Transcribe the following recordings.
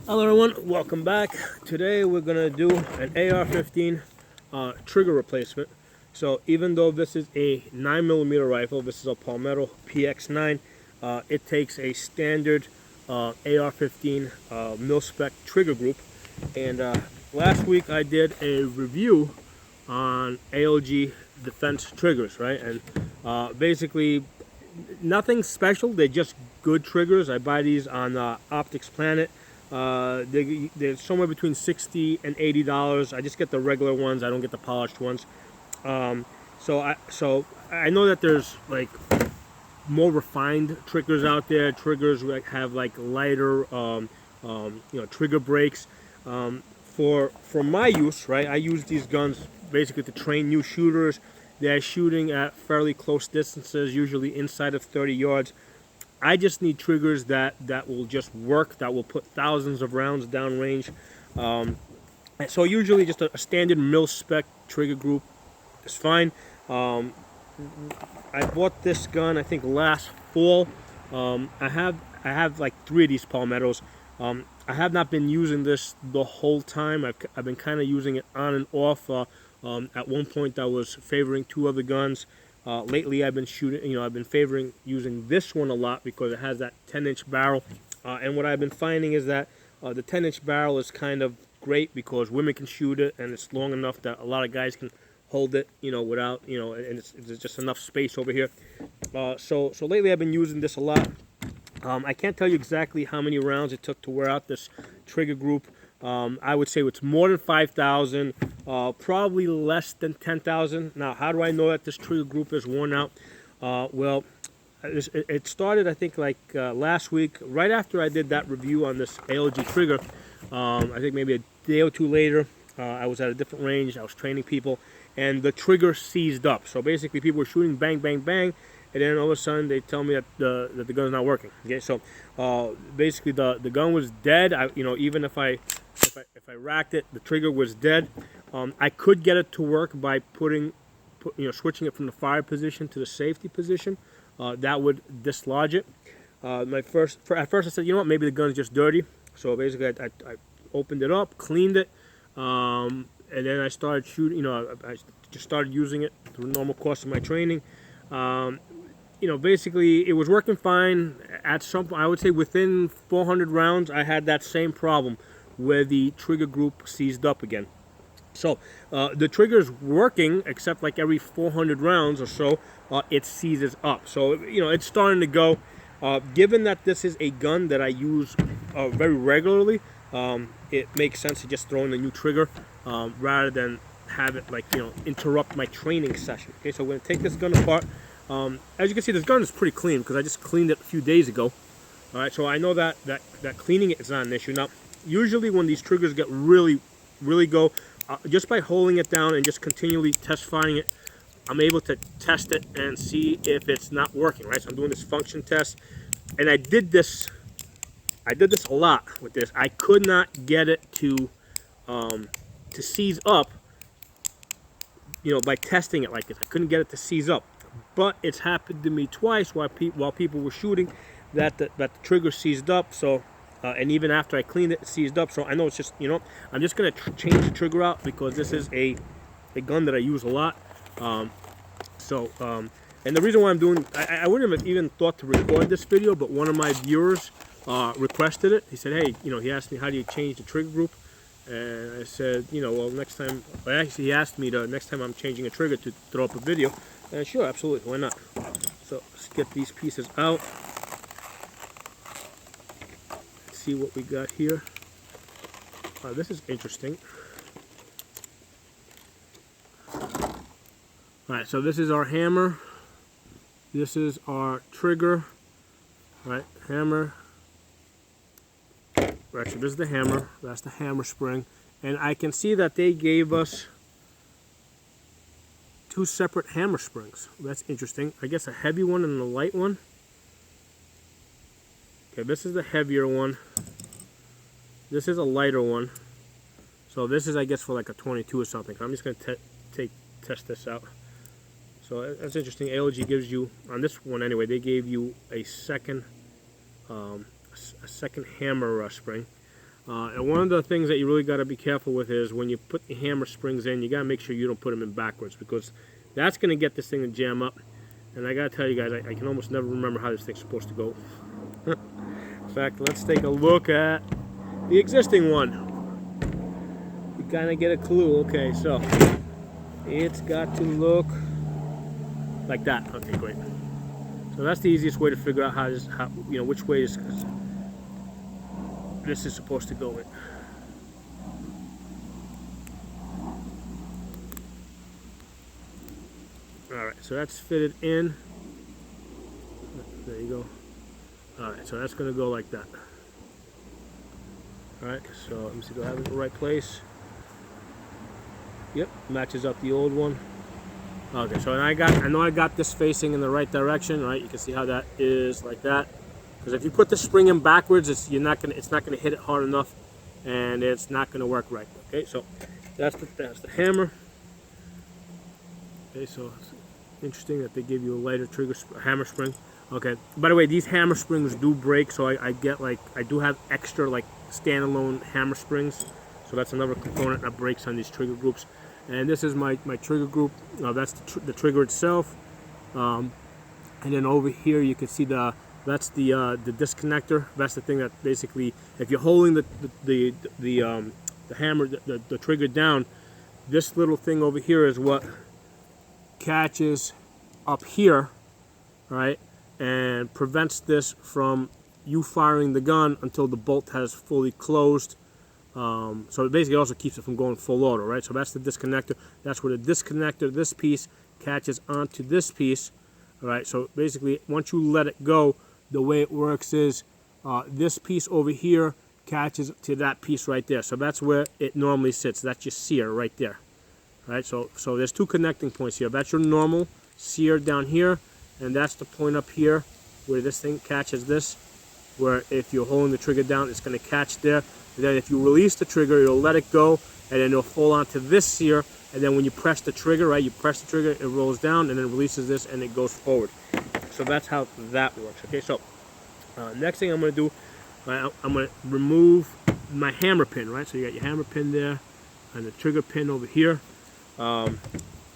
Hello everyone, welcome back. Today we're going to do an AR-15 trigger replacement. So even though this is a 9mm rifle, this is a Palmetto PX9, it takes a standard AR-15 mil-spec trigger group. And last week I did a review on AOG Defense triggers, right? And basically nothing special, they're just good triggers. I buy these on Optics Planet. They're somewhere between $60 and $80. I just get the regular ones. I don't get the polished ones. So I know that there's like more refined triggers out there. Triggers that have like lighter, trigger breaks. For my use, right? I use these guns basically to train new shooters. They're shooting at fairly close distances, usually inside of 30 yards. I just need triggers that will just work, that will put thousands of rounds downrange. So usually just a standard mil-spec trigger group is fine. I bought this gun I think last fall. I have like 3 of these Palmettos. I have not been using this the whole time. I've been kind of using it on and off. At one point I was favoring 2 other guns. Lately I've been I've been favoring using this one a lot because it has that 10-inch barrel. And what I've been finding is that the 10-inch barrel is kind of great because women can shoot it and it's long enough that a lot of guys can hold it, without, and there's just enough space over here. So lately I've been using this a lot. I can't tell you exactly how many rounds it took to wear out this trigger group. I would say it's more than 5,000, probably less than 10,000. Now, how do I know that this trigger group is worn out? Well, it started, I think, like last week, right after I did that review on this AOG trigger. I think maybe a day or 2 later, I was at a different range. I was training people, and the trigger seized up. So basically, people were shooting bang, bang, bang, and then all of a sudden they tell me that the gun's not working. Okay, so basically the gun was dead. Even if I racked it, the trigger was dead. I could get it to work by switching it from the fire position to the safety position. That would dislodge it. At first I said, you know what, maybe the gun's just dirty. So basically I opened it up, cleaned it, and then I started shooting. I just started using it through the normal course of my training. Basically it was working fine. At some point, I would say within 400 rounds, I had that same problem where the trigger group seized up again. So the trigger's working, except like every 400 rounds or so, it seizes up. So, it's starting to go. Given that this is a gun that I use very regularly, it makes sense to just throw in a new trigger rather than have it interrupt my training session. Okay, so we're going to take this gun apart. As you can see, this gun is pretty clean because I just cleaned it a few days ago. All right, so I know that cleaning it is not an issue. Now, usually when these triggers get really go, just by holding it down and just continually test firing it, I'm able to test it and see if it's not working, right? So I'm doing this function test, and I did this a lot with this. I could not get it to seize up, by testing it like this. I couldn't get it to seize up, but it's happened to me twice while people were shooting that the trigger seized up. So and even after I cleaned it, it seized up. So I know it's just, I'm just going to change the trigger out because this is a gun that I use a lot. And the reason why I'm doing, I wouldn't have even thought to record this video, but one of my viewers requested it. He said, hey, he asked me, how do you change the trigger group? And I said, well, next time, actually he asked me next time I'm changing a trigger to throw up a video. And sure, absolutely, why not? So let's get these pieces out. See what we got here. This is interesting. Alright, so this is our hammer. This is our trigger. Alright, hammer. Right, so this is the hammer. That's the hammer spring. And I can see that they gave us 2 separate hammer springs. That's interesting. I guess a heavy one and a light one. Okay, this is the heavier one. This is a lighter one. So this is, I guess, for like a 22 or something. I'm just going to test this out. So that's interesting. AOG gives you, on this one anyway, they gave you a second hammer spring. And one of the things that you really got to be careful with is when you put the hammer springs in, you got to make sure you don't put them in backwards, because that's going to get this thing to jam up. And I got to tell you guys, I can almost never remember how this thing's supposed to go. In fact, let's take a look at the existing one. You kind of get a clue. Okay, so it's got to look like that. Okay, great. So that's the easiest way to figure out which way this is supposed to go in. Alright, so that's fitted in. There you go. Alright, so that's going to go like that. Alright, so let me see, do I have it in the right place? Yep, matches up the old one. Okay, so I know I got this facing in the right direction, right? You can see how that is like that. Because if you put the spring in backwards, it's not gonna hit it hard enough, and it's not gonna work right. Okay, so that's the hammer. Okay, so it's interesting that they give you a lighter hammer spring. Okay, by the way, these hammer springs do break, so I do have extra like standalone hammer springs. So that's another component that breaks on these trigger groups. And this is my trigger group. That's the trigger itself. And then over here you can see that's the disconnector. That's the thing that basically, if you're holding the hammer, the trigger down, this little thing over here is what catches up here, right, and prevents this from you firing the gun until the bolt has fully closed. So it basically also keeps it from going full auto, right? So that's the disconnector. That's where the disconnector, this piece, catches onto this piece. All right, so basically once you let it go, the way it works is this piece over here catches to that piece right there. So that's where it normally sits. That's your sear right there. All right, so there's two connecting points here. That's your normal sear down here, and that's the point up here where this thing catches this, where if you're holding the trigger down, it's going to catch there. And then if you release the trigger, it'll let it go, and then it'll fall onto this sear. And then when you press the trigger, right, you press the trigger, it rolls down, and then releases this, and it goes forward. So that's how that works. Okay, so next thing I'm going to do, I'm going to remove my hammer pin, right? So you got your hammer pin there, and the trigger pin over here. On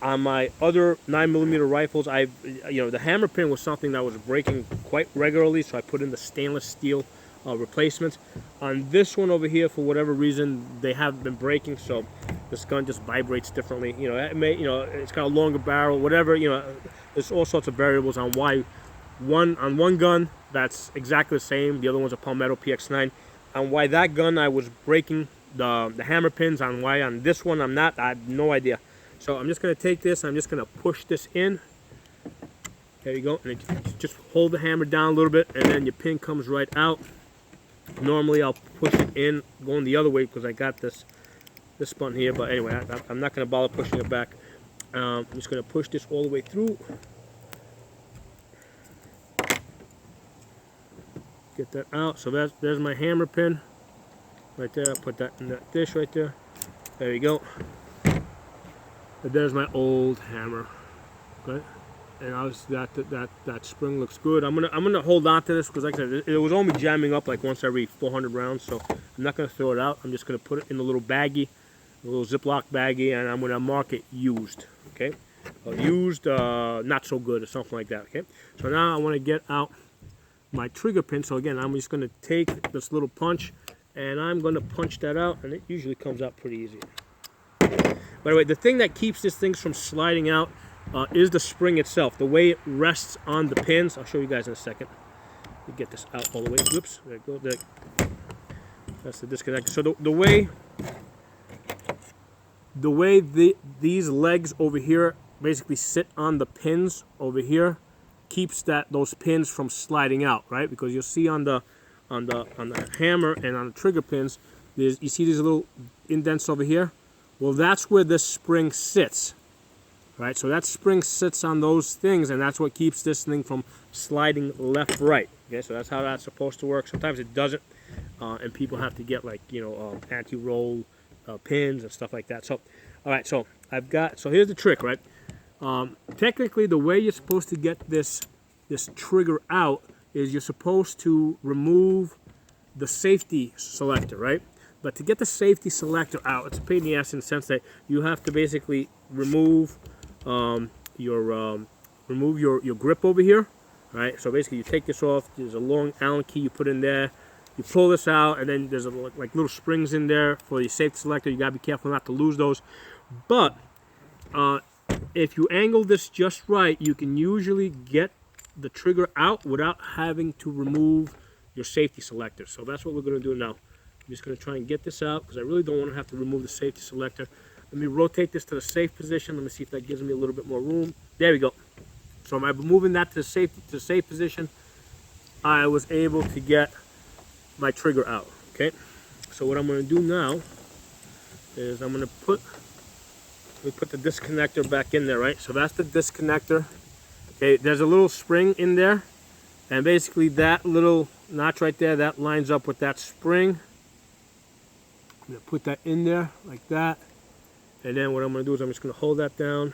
my other 9mm rifles, the hammer pin was something that was breaking quite regularly, so I put in the stainless steel replacements. On this one over here, for whatever reason, they have been breaking, so this gun just vibrates differently. It's got a longer barrel, whatever. There's all sorts of variables on why on one gun that's exactly the same, the other one's a Palmetto PX9, on why that gun I was breaking the hammer pins, on why on this one I'm not. I have no idea. So I'm just going to take this, I'm just going to push this in. There you go. And just hold the hammer down a little bit, and then your pin comes right out. Normally I'll push it in going the other way because I got this spun here. But anyway, I'm not going to bother pushing it back. I'm just going to push this all the way through. Get that out. So there's my hammer pin right there. I'll put that in that dish right there. There you go. And there's my old hammer. Okay, and obviously that spring looks good. I'm gonna hold on to this because, like I said, it was only jamming up like once every 400 rounds. So I'm not gonna throw it out. I'm just gonna put it in a little baggie, a little Ziploc baggie, and I'm gonna mark it used. Okay, used, not so good, or something like that. Okay, so now I want to get out my trigger pin. So again, I'm just gonna take this little punch, and I'm gonna punch that out, and it usually comes out pretty easy. By the way, the thing that keeps this thing from sliding out is the spring itself. The way it rests on the pins. I'll show you guys in a second. Let me get this out all the way. Whoops. There you go. There. That's the disconnect. So the way these legs over here basically sit on the pins over here keeps those pins from sliding out, right? Because you'll see on the hammer and on the trigger pins, you see these little indents over here. Well, that's where this spring sits, right? So that spring sits on those things, and that's what keeps this thing from sliding left, right. Okay, so that's how that's supposed to work. Sometimes it doesn't, and people have to get anti-roll pins and stuff like that. So, all right, so here's the trick, right? Technically, the way you're supposed to get this trigger out is you're supposed to remove the safety selector, right? But to get the safety selector out, it's a pain in the ass in the sense that you have to basically remove your grip over here. Right, so basically you take this off, there's a long Allen key you put in there, you pull this out, and then there's like little springs in there for your safety selector. You gotta be careful not to lose those. But if you angle this just right, you can usually get the trigger out without having to remove your safety selector. So that's what we're gonna do now. I'm just gonna try and get this out because I really don't want to have to remove the safety selector. Let me rotate this to the safe position. Let me see if that gives me a little bit more room. There we go. So by moving that to the safe position, I was able to get my trigger out. Okay. So what I'm going to do now is I'm going to put the disconnector back in there. Right. So that's the disconnector. Okay. There's a little spring in there, and basically that little notch right there that lines up with that spring. I'm going to put that in there like that, and then what I'm going to do is I'm just going to hold that down.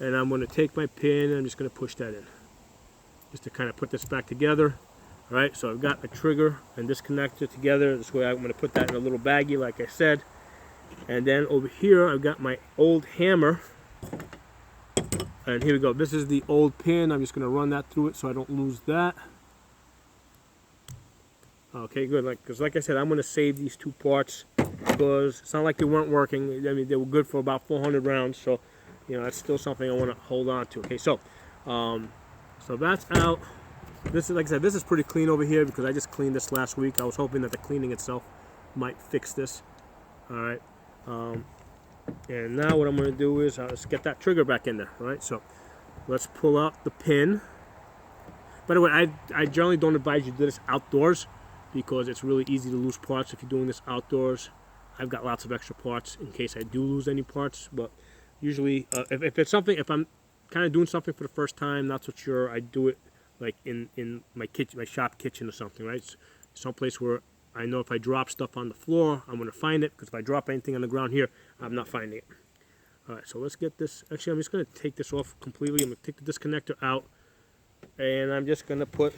And I'm going to take my pin and I'm just going to push that in. Just to kind of put this back together. Alright, so I've got a trigger and disconnector together. This way I'm going to put that in a little baggie like I said. And then over here I've got my old hammer. And here we go. This is the old pin. I'm just going to run that through it so I don't lose that. Okay, good. Because like I said, I'm going to save these two parts. Because it's not like they weren't working. I mean, they were good for about 400 rounds. So you know, that's still something I want to hold on to. Okay, so that's out. This is, like I said, this is pretty clean over here because I just cleaned this last week. I was hoping that the cleaning itself might fix this. All right. And now what I'm going to do is let's get that trigger back in there. All right. So let's pull out the pin. By the way, I generally don't advise you to do this outdoors because it's really easy to lose parts if you're doing this outdoors. I've got lots of extra parts in case I do lose any parts, but usually, if it's something, if I'm kind of doing something for the first time, not so sure, I do it like in my kitchen, my shop kitchen or something, right? It's someplace where I know if I drop stuff on the floor, I'm going to find it, because if I drop anything on the ground here, I'm not finding it. All right, so let's get this. Actually, I'm just going to take this off completely. I'm going to take the disconnector out, and I'm just going to put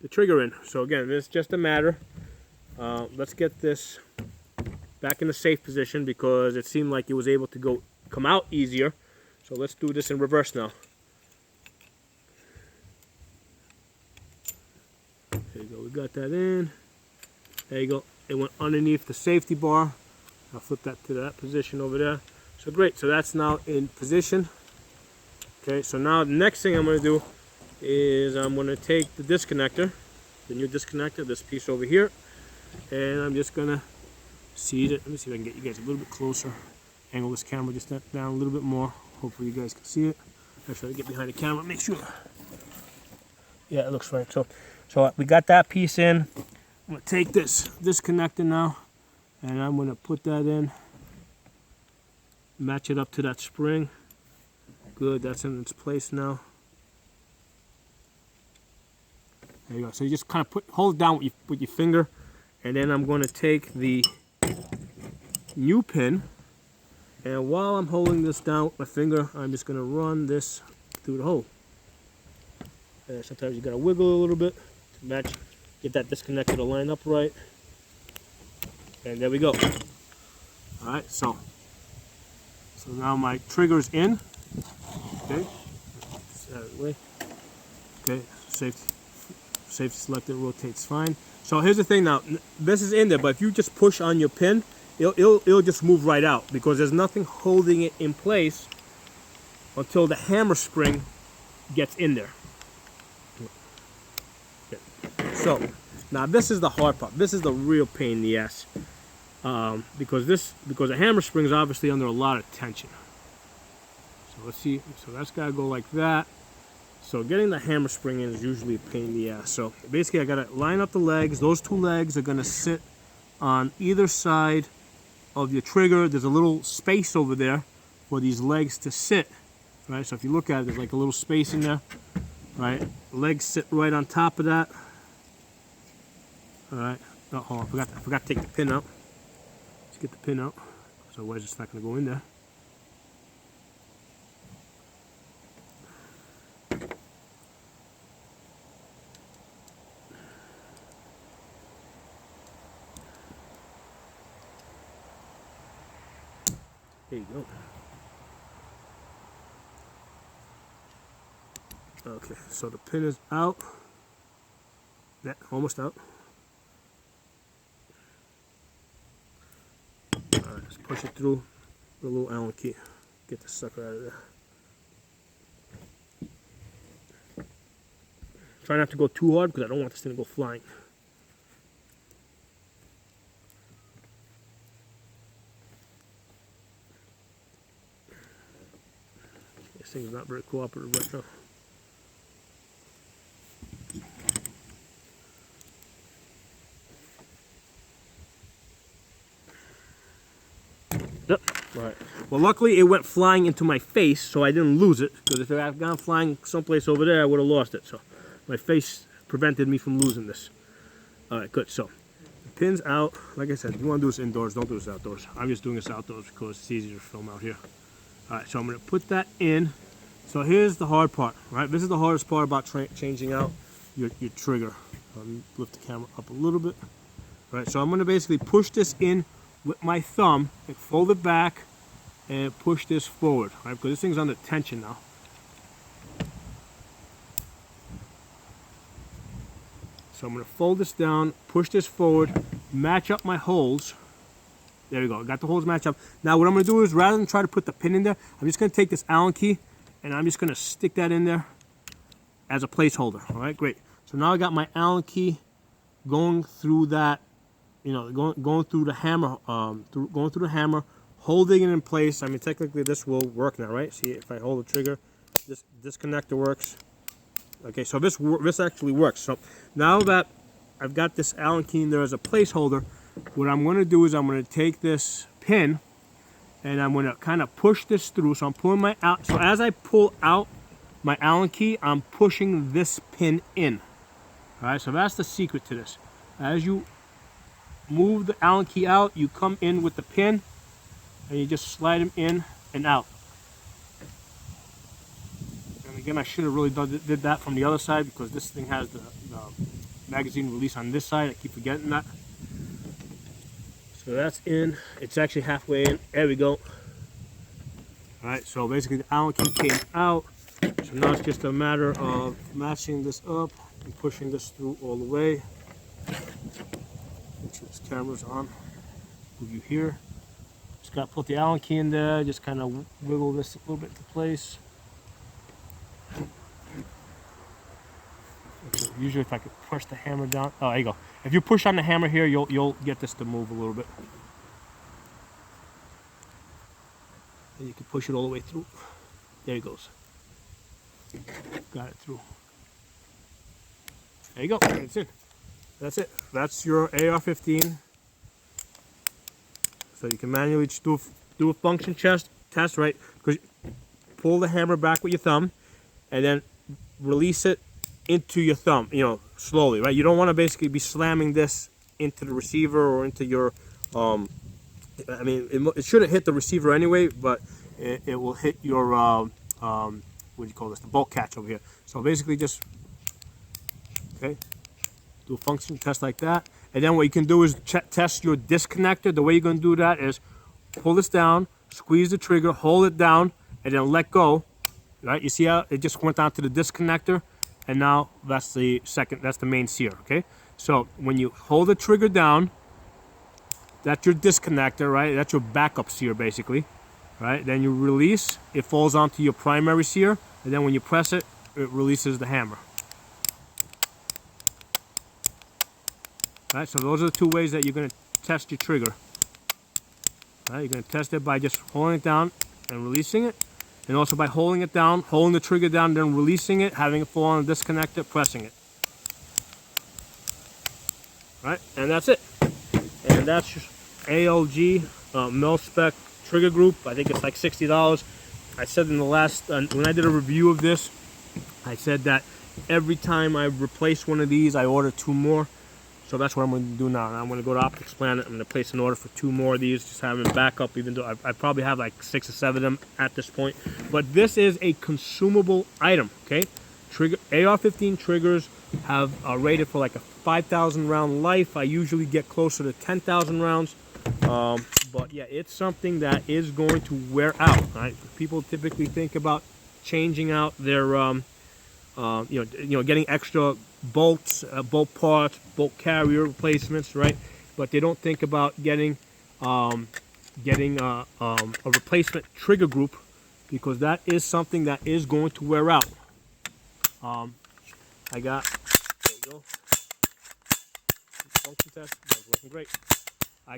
the trigger in. So again, it's just a matter. Let's get this back in the safe position because it seemed like it was able to come out easier. So let's do this in reverse now. There you go, we got that in. There you go, it went underneath the safety bar. I'll flip that to that position over there. So great, so that's now in position. Okay, so now the next thing I'm going to do is I'm going to take the disconnector, the new disconnector, this piece over here, and I'm just going to seat it. Let me see if I can get you guys a little bit closer. Angle this camera just down a little bit more. Hopefully you guys can see it. Actually, I'll get behind the camera, make sure. Yeah, it looks right. So we got that piece in. I'm going to take this connector now, and I'm going to put that in. Match it up to that spring. Good, that's in its place now. There you go. So you just kind of hold it down with your finger, and then I'm going to take the new pin. And while I'm holding this down with my finger, I'm just going to run this through the hole. And sometimes you got to wiggle a little bit to match, get that disconnector to line up right. And there we go. All right, so now my trigger's in. Okay, out of the way. Okay, safety selector rotates fine. So here's the thing now. This is in there, but if you just push on your pin, it'll just move right out because there's nothing holding it in place until the hammer spring gets in there. Okay. So now this is the hard part. This is the real pain in the ass because the hammer spring is obviously under a lot of tension. So let's see. So that's got to go like that. So getting the hammer spring in is usually a pain in the ass. So basically I got to line up the legs. Those two legs are going to sit on either side of your trigger. There's a little space over there for these legs to sit, right? So if you look at it, there's like a little space in there, right? Legs sit right on top of that. All right. Oh, hold on, I forgot to take the pin out. Let's get the pin out, so otherwise it's not going to go in there. There you go. Okay, so the pin is out. Yeah, almost out. Alright, let's push it through with a little Allen key. Get the sucker out of there. Try not to go too hard because I don't want this thing to go flying. This thing's not very cooperative right now. Yep. Right. Well, luckily it went flying into my face, so I didn't lose it. Because if it had gone flying someplace over there, I would have lost it. So my face prevented me from losing this. All right, good. So the pin's out. Like I said, if you want to do this indoors, don't do this outdoors. I'm just doing this outdoors because it's easier to film out here. All right, so I'm going to put that in. So here's the hard part, right? This is the hardest part about changing out your trigger. Lift the camera up a little bit. All right, so I'm going to basically push this in with my thumb and fold it back and push this forward, right? Because this thing's under tension now. So I'm going to fold this down, push this forward, match up my holes. There we go, I got the holes matched up. Now what I'm going to do is, rather than try to put the pin in there, I'm just going to take this Allen key and I'm just going to stick that in there as a placeholder. All right, great. So now I got my Allen key going through that, you know, going through the hammer, going through the hammer, holding it in place. I mean, technically this will work now, right? See, if I hold the trigger, this connector works. Okay, so this actually works. So now that I've got this Allen key in there as a placeholder, what I'm going to do is I'm going to take this pin and I'm going to kind of push this through. So I'm pulling my out. So as I pull out my Allen key, I'm pushing this pin in. All right, so that's the secret to this. As you move the Allen key out, you come in with the pin and you just slide them in and out. And again, I should have really did that from the other side because this thing has the magazine release on this side. I keep forgetting that. So that's in. It's actually halfway in. There we go. All right, so basically the Allen key came out. So now it's just a matter of matching this up and pushing this through all the way. Make sure this camera's on. Move you here. Just got to put the Allen key in there. Just kind of wiggle this a little bit into place. Okay, usually, if I could push the hammer down. Oh, there you go. If you push on the hammer here, you'll get this to move a little bit. And you can push it all the way through. There it goes. Got it through. There you go. That's it. That's it. That's your AR-15. So you can manually just do a function test, right? Because pull the hammer back with your thumb, and then release it into your thumb. You know, slowly, right? You don't want to basically be slamming this into the receiver or into your. I mean, it shouldn't hit the receiver anyway, but it will hit your. What do you call this? The bolt catch over here. So basically, just okay. Do a function test like that, and then what you can do is test your disconnector. The way you're going to do that is pull this down, squeeze the trigger, hold it down, and then let go. Right? You see how it just went down to the disconnector, and now that's the main sear. Okay. So when you hold the trigger down, that's your disconnector, right? That's your backup sear, basically. Right? Then you release. It falls onto your primary sear, and then when you press it, it releases the hammer. Right, so those are the two ways that you're going to test your trigger. Right, you're going to test it by just holding it down and releasing it, and also by holding it down, holding the trigger down, then releasing it, having it fall on the disconnector, pressing it. Right, and that's it. And that's your ALG mil-spec trigger group. I think it's like $60. I said in the last, when I did a review of this, I said that every time I replace one of these, I order 2 more. So that's what I'm going to do now. I'm going to go to Optics Planet. I'm going to place an order for 2 more of these, just have them backup, even though I probably have like 6 or 7 of them at this point. But this is a consumable item, okay? AR-15 triggers have rated for like a 5,000 round life. I usually get closer to 10,000 rounds. but yeah, it's something that is going to wear out. Right? People typically think about changing out their, getting extra bolts, bolt parts, bolt carrier replacements, right? But they don't think about getting a replacement trigger group, because that is something that is going to wear out. I got, there you go, function test, that's working great. I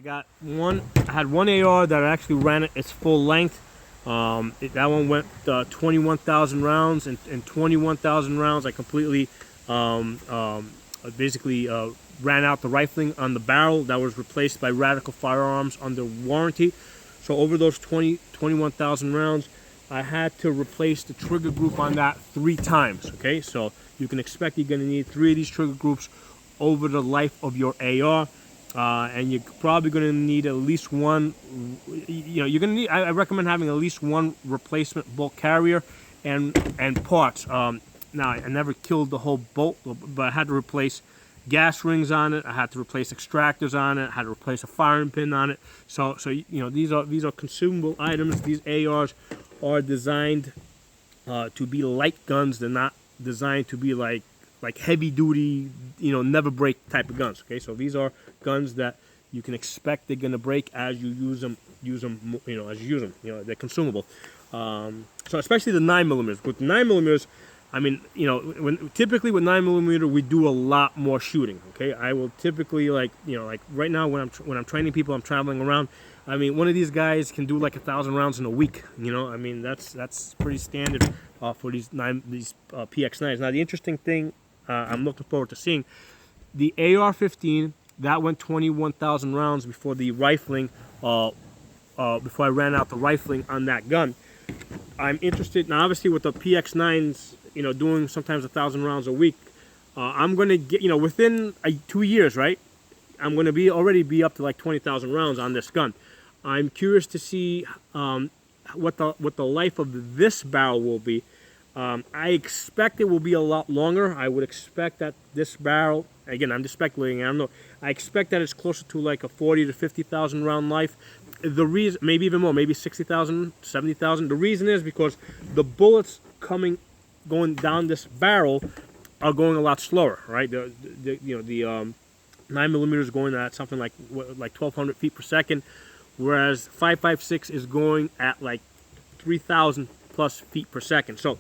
had one AR that I actually ran it its full length. That one went 21,000 rounds, and 21,000 rounds I completely basically ran out the rifling on the barrel. That was replaced by Radical Firearms under warranty. So over those 21,000 rounds, I had to replace the trigger group on that 3 times. Okay, so you can expect you're going to need 3 of these trigger groups over the life of your AR. And you're probably going to need at least one, you're going to need, I recommend having at least one replacement bolt carrier and parts. Now, I never killed the whole bolt, but I had to replace gas rings on it. I had to replace extractors on it. I had to replace a firing pin on it. So these are consumable items. These ARs are designed to be light guns. They're not designed to be like heavy duty, never break type of guns. Okay, so these are guns that you can expect they're gonna break as you use them. They're consumable. So especially the 9mm. With 9mm, I mean, typically with 9mm we do a lot more shooting. Okay, I will typically like right now when I'm training people, I'm traveling around. I mean, one of these guys can do like 1,000 rounds in a week. I mean, that's pretty standard for these PX9s. Now the interesting thing I'm looking forward to seeing, the AR-15 that went 21,000 rounds before the rifling, before I ran out the rifling on that gun. I'm interested now. Obviously, with the PX9s, doing sometimes 1,000 rounds a week, I'm going to get, within 2 years, right? I'm going to already be up to like 20,000 rounds on this gun. I'm curious to see what the life of this barrel will be. I expect it will be a lot longer. I would expect that this barrel, again, I'm just speculating, I don't know. I expect that it's closer to like a 40 to 50,000 round life. The reason, maybe even more, maybe 60,000, 70,000. The reason is because the bullets going down this barrel are going a lot slower, right? The 9mm is going at something like 1,200 feet per second, whereas 5.56 is going at like 3,000 plus feet per second. So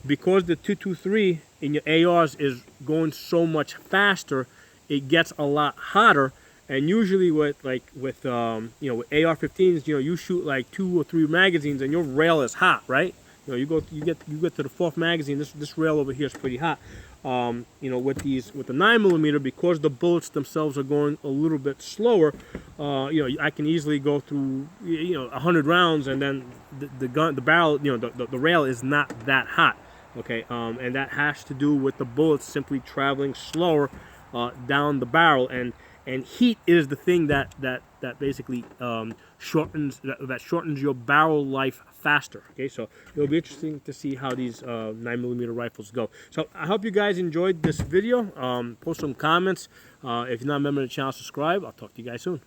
because the 223 in your ARs is going so much faster, it gets a lot hotter. And usually with AR-15s, you shoot like 2 or 3 magazines and your rail is hot, right? You get to the 4th magazine, this rail over here is pretty hot. With the 9mm, because the bullets themselves are going a little bit slower, I can easily go through 100 rounds, and then the barrel, the rail is not that hot. Okay, and that has to do with the bullets simply traveling slower down the barrel, and heat is the thing that basically shortens your barrel life faster. Okay, so it'll be interesting to see how these 9mm rifles go. So I hope you guys enjoyed this video. Post some comments. If you're not a member of the channel, subscribe. I'll talk to you guys soon.